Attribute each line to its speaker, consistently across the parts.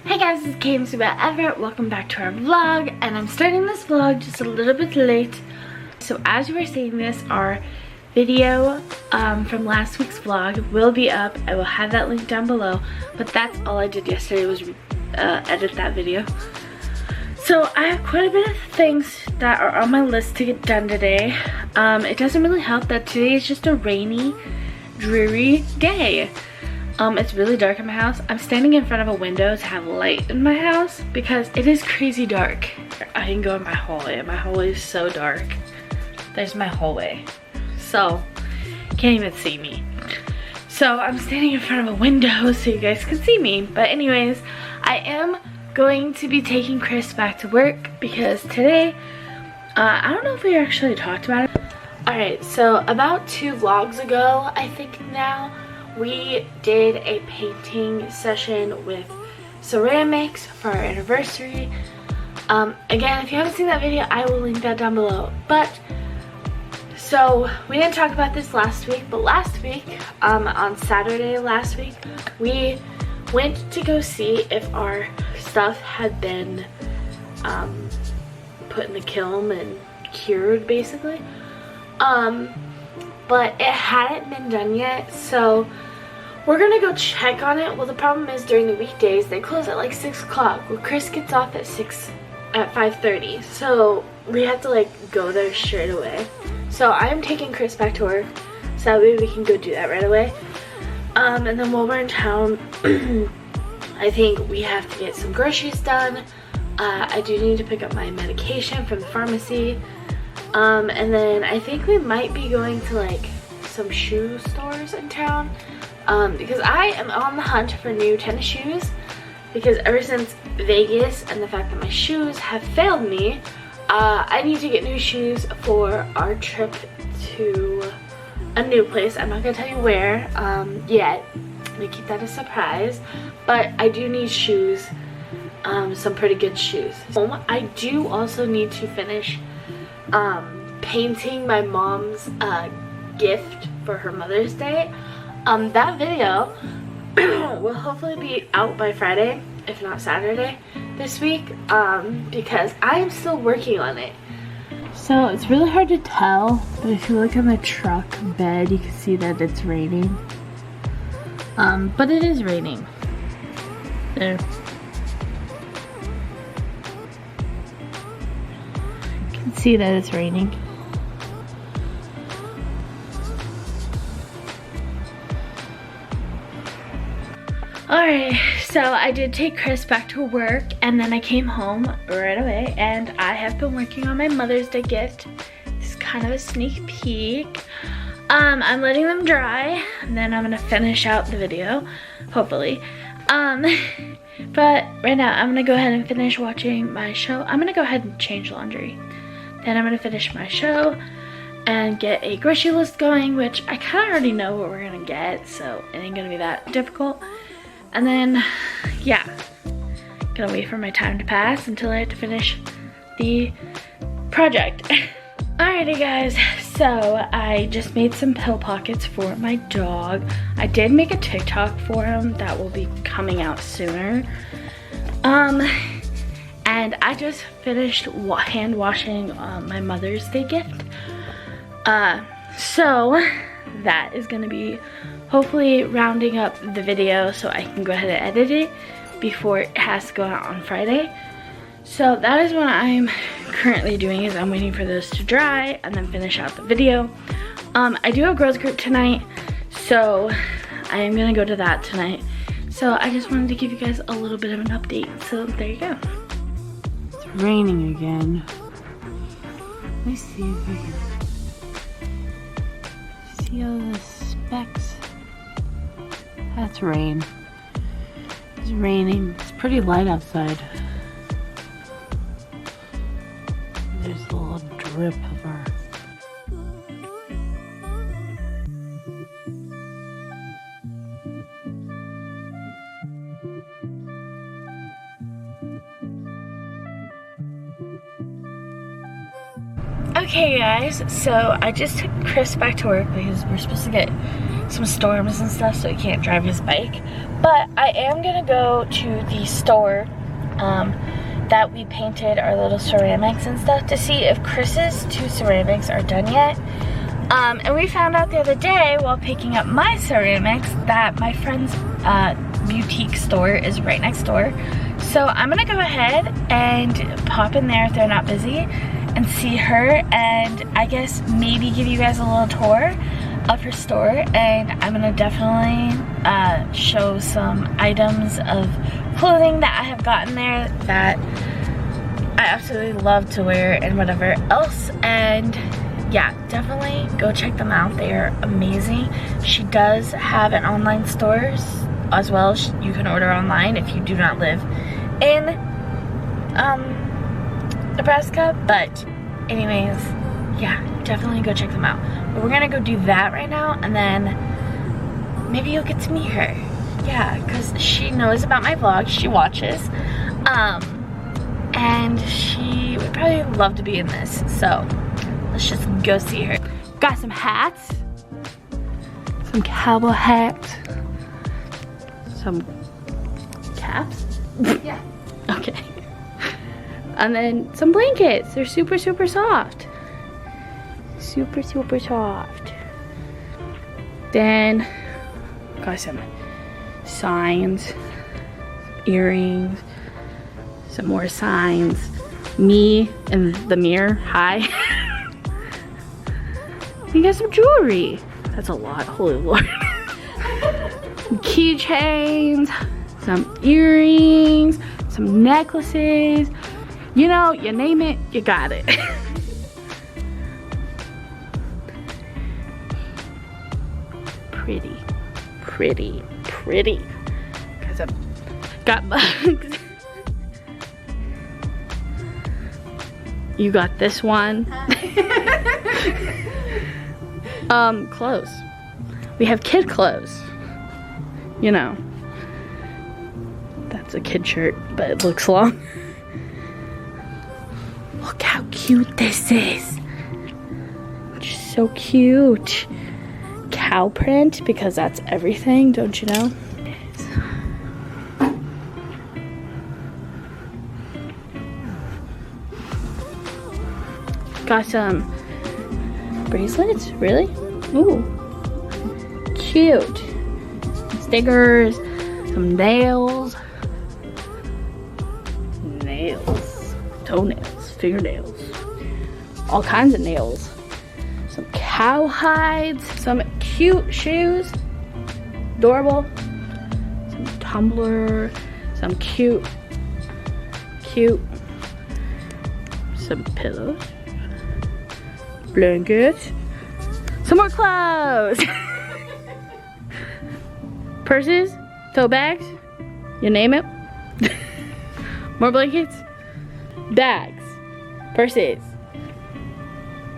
Speaker 1: Hey guys, it's KMCers. Welcome back to our vlog, and I'm starting this vlog just a little bit late. So as you are seeing this, our video from last week's vlog will be up. I will have that link down below, but that's all I did yesterday was edit that video. So I have quite a bit of things that are on my list to get done today. It doesn't really help that today is just a rainy, dreary day. It's really dark in my house. I'm standing in front of a window to have light in my house because it is crazy dark. I can go in my hallway. My hallway is so dark. There's my hallway. So, you can't even see me. So, I'm standing in front of a window so you guys can see me. But anyways, I am going to be taking Chris back to work because today, I don't know if we actually talked about it. Alright, so about 2 vlogs ago, I think now, we did a painting session with ceramics for our anniversary. Again, if you haven't seen that video, I will link that down below. But so we didn't talk about this last week, but last week, on Saturday last week, we went to go see if our stuff had been put in the kiln and cured, basically. But it hadn't been done yet, so we're gonna go check on it. Well, the problem is during the weekdays they close at like 6 o'clock. Well, Chris gets off at 5:30, so we have to like go there straight away. So I'm taking Chris back to work so that way we can go do that right away. And then while we're in town, I think we have to get some groceries done. I do need to pick up my medication from the pharmacy. And then I think we might be going to like some shoe stores in town because I am on the hunt for new tennis shoes because ever since Vegas and the fact that my shoes have failed me, I need to get new shoes for our trip to a new place. I'm not gonna tell you where yet. I'm gonna keep that a surprise, but I do need shoes, some pretty good shoes. I do also need to finish painting my mom's gift for her Mother's Day. That video will hopefully be out by Friday, if not Saturday this week, because I am still working on it. So it's really hard to tell, but if you look at my truck bed, you can see that it's raining. But it is raining. There. You can see that it's raining. Alright, so I did take Chris back to work and then I came home right away and I have been working on my Mother's Day gift. It's kind of a sneak peek. I'm letting them dry and then I'm gonna finish out the video, hopefully. But right now I'm gonna go ahead and finish watching my show. I'm gonna go ahead and change laundry. Then I'm gonna finish my show and get a grocery list going, which I kind of already know what we're gonna get, so it ain't gonna be that difficult. And then, yeah, gonna wait for my time to pass until I have to finish the project. Alrighty guys, so I just made some pill pockets for my dog. I did make a TikTok for him that will be coming out sooner. And I just finished hand washing my Mother's Day gift. So that is gonna be hopefully rounding up the video so I can go ahead and edit it before it has to go out on Friday. So that is what I'm currently doing, is I'm waiting for those to dry and then finish out the video. I do have girls group tonight, so I am gonna go to that tonight. So I just wanted to give you guys a little bit of an update. So there you go. It's raining again. Let me see if I can see all the specks. That's rain. It's raining. It's pretty light outside. There's a little drip of our... Okay guys, so I just took Chris back to work because we're supposed to get some storms and stuff, so he can't drive his bike. But I am gonna go to the store that we painted our little ceramics and stuff to see if Chris's 2 ceramics are done yet. And we found out the other day while picking up my ceramics that my friend's boutique store is right next door. So I'm gonna go ahead and pop in there if they're not busy and see her, and I guess maybe give you guys a little tour of her store. And I'm gonna definitely show some items of clothing that I have gotten there that I absolutely love to wear and whatever else. And yeah, definitely go check them out. They are amazing. She does have an online store as well. You can order online if you do not live in Nebraska. But anyways, yeah, definitely go check them out. But we're gonna go do that right now, and then maybe you'll get to meet her. Yeah, because she knows about my vlog. She watches. And she would probably love to be in this. So let's just go see her. Got some hats. Some cowboy hats. Some caps?
Speaker 2: Yeah.
Speaker 1: Okay. And then some blankets. They're super, super soft. Super, super soft. Then got some signs, earrings, some more signs. Me in the mirror. Hi. You got some jewelry. That's a lot. Holy Lord. Keychains, some earrings, some necklaces. You know, you name it, you got it. Pretty, pretty, pretty. Because I've got bugs. You got this one. Clothes. We have kid clothes. You know. That's a kid shirt, but it looks long. Look how cute this is. Just so cute. Cow print, because that's everything, don't you know? Got some bracelets, really? Ooh, cute. Stickers, some nails. Nails, toenails, fingernails, all kinds of nails. Some cow hides, some cute shoes, adorable. Some tumbler, some cute, some pillows. Blankets, some more clothes. Purses, tote bags, you name it. More blankets, bags, purses,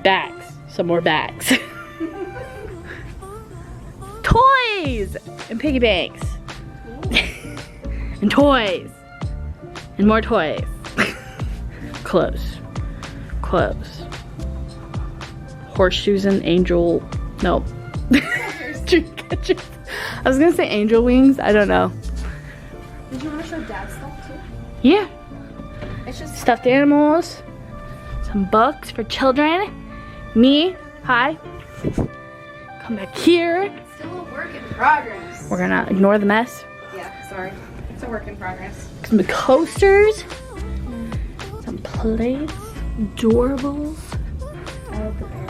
Speaker 1: bags, some more bags. Toys and piggy banks. And toys and more toys. Clothes. Horseshoes and angel, no. I was gonna say angel wings, I don't know.
Speaker 2: Did you want to show Dad stuff too?
Speaker 1: Yeah.
Speaker 2: It's just
Speaker 1: Stuffed animals, some books for children, me, hi. Come back here.
Speaker 2: It's still a work in progress.
Speaker 1: We're gonna ignore the mess.
Speaker 2: Yeah, sorry. It's a work in progress.
Speaker 1: Some coasters, some plates, adorables.
Speaker 2: I love the bear.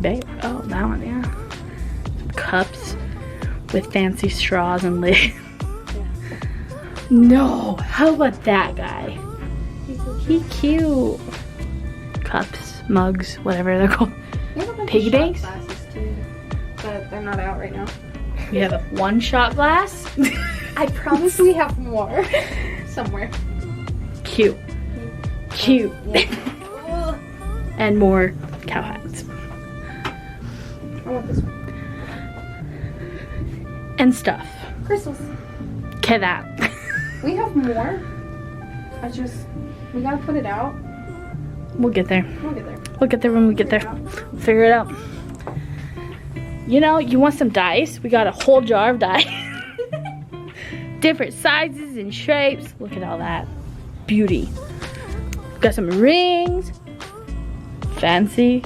Speaker 1: Babe, oh, that one, yeah. Some cups with fancy straws and lids.
Speaker 2: Yeah.
Speaker 1: No, how about that guy? He cute. Cups, mugs, whatever they're called.
Speaker 2: We have a bunch
Speaker 1: Piggy
Speaker 2: of shot
Speaker 1: banks?
Speaker 2: glasses too, but they're not out right now.
Speaker 1: We have a 1 shot glass.
Speaker 2: I promise we have more somewhere.
Speaker 1: Cute. Cute.
Speaker 2: Yeah.
Speaker 1: And more cow hats.
Speaker 2: I want this one.
Speaker 1: And stuff.
Speaker 2: Crystals.
Speaker 1: Okay, that.
Speaker 2: We have more. We gotta put it out.
Speaker 1: We'll get there.
Speaker 2: We'll get there.
Speaker 1: We'll get there when we get there. We'll figure it out. You know, you want some dice? We got a whole jar of dice. Different sizes and shapes. Look at all that beauty. Got some rings. Fancy.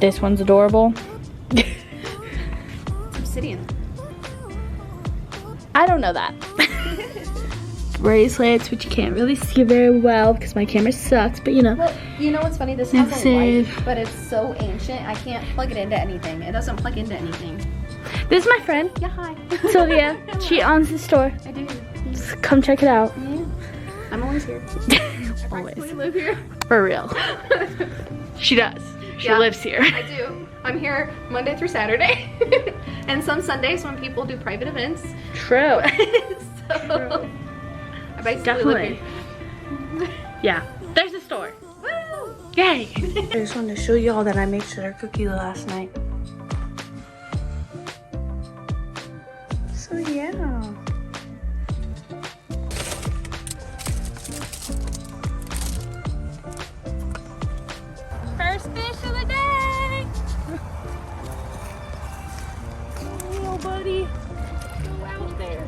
Speaker 1: This one's adorable.
Speaker 2: It's obsidian.
Speaker 1: I don't know that. Bracelets, which you can't really see very well because my camera sucks, but you know.
Speaker 2: Well, you know what's funny? This has a light, but it's so ancient, I can't plug it into anything. It doesn't plug into anything.
Speaker 1: This is my friend,
Speaker 2: Yeah, hi.
Speaker 1: Sylvia. She owns the store.
Speaker 2: I do.
Speaker 1: Just come check it out.
Speaker 2: Yeah. I'm always here.
Speaker 1: Always.
Speaker 2: We live here.
Speaker 1: For real. She does. She
Speaker 2: Yeah,
Speaker 1: lives here.
Speaker 2: I do. I'm here Monday through Saturday. And some Sundays when people do private events.
Speaker 1: True.
Speaker 2: So, I basically
Speaker 1: Definitely.
Speaker 2: live here.
Speaker 1: Yeah. There's the store.
Speaker 2: Woo!
Speaker 1: Yay.
Speaker 3: I just wanted to show y'all that I made sugar cookies last night. So yeah.
Speaker 1: First fish of the day. Little buddy. Go out there.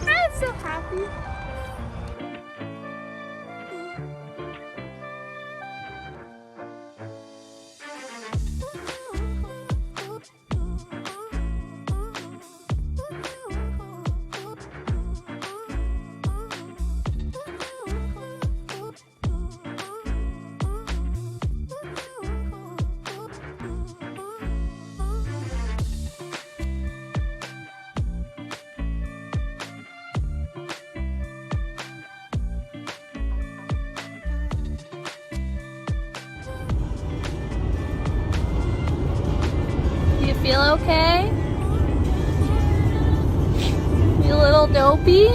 Speaker 1: I'm so happy. Do you feel okay? You a little dopey?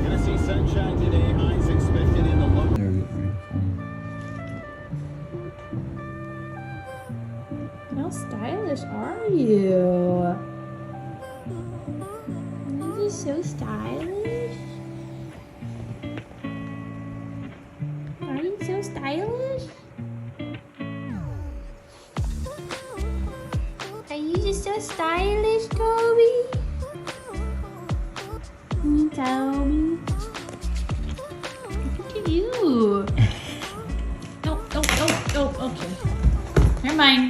Speaker 4: Gonna see sunshine today. Highs expected in the low.
Speaker 2: How stylish are you? Are you so stylish? Are you so stylish? Are you just so stylish, Toby? Toby. Look at you. Oh, okay. Never mind.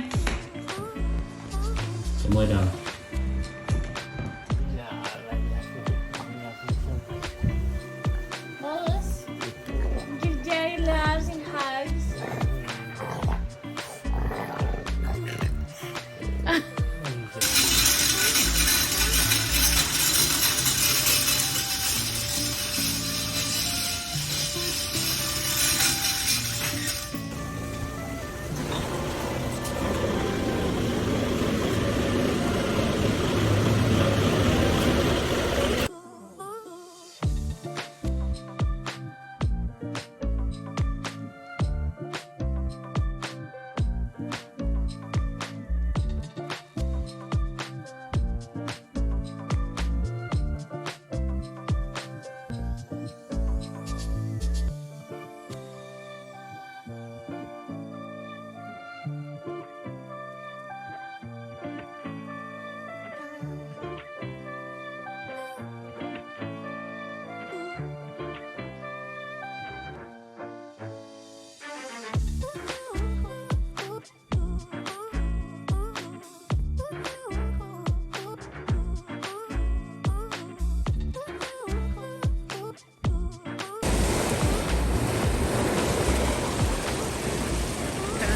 Speaker 4: Come lay down.
Speaker 1: Lois, give Daddy loves and hugs.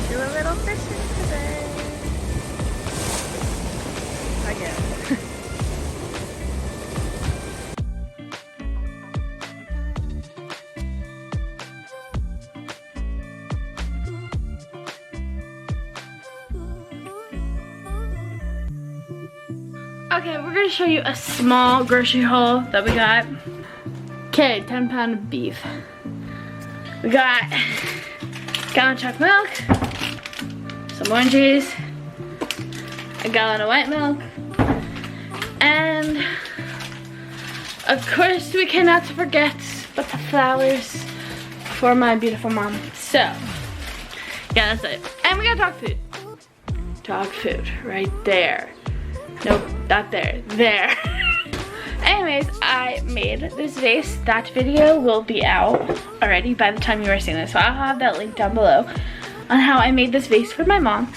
Speaker 3: Do a little fishing today. Again.
Speaker 1: Okay, we're gonna show you a small grocery haul that we got. Okay, 10-pound of beef. We got gallon of chocolate milk, some oranges, a gallon of white milk, And of course we cannot forget but the flowers for my beautiful mom. So yeah, that's it. And we got dog food. Dog food right there. Nope, not there. There. Anyways, I made this vase. That video will be out already by the time you are seeing this. So I'll have that link down below on how I made this vase for my mom.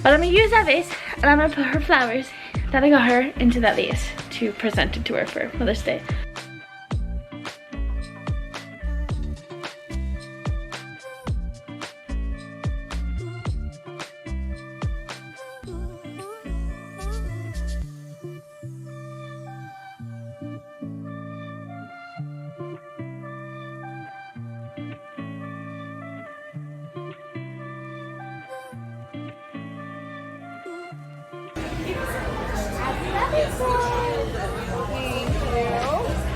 Speaker 1: But I'm gonna use that vase and I'm gonna put her flowers that I got her into that vase to present it to her for Mother's Day.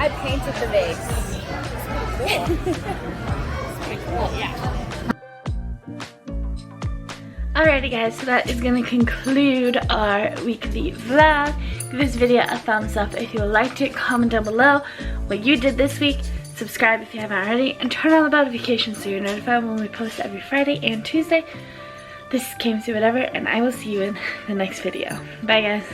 Speaker 2: I painted the vase.
Speaker 1: Alrighty guys, so that is gonna conclude our weekly vlog. Give this video a thumbs up if you liked it. Comment down below what you did this week. Subscribe if you haven't already, and turn on the notifications so you're notified when we post every Friday and Tuesday. This is KMCers Whatever, and I will see you in the next video. Bye guys.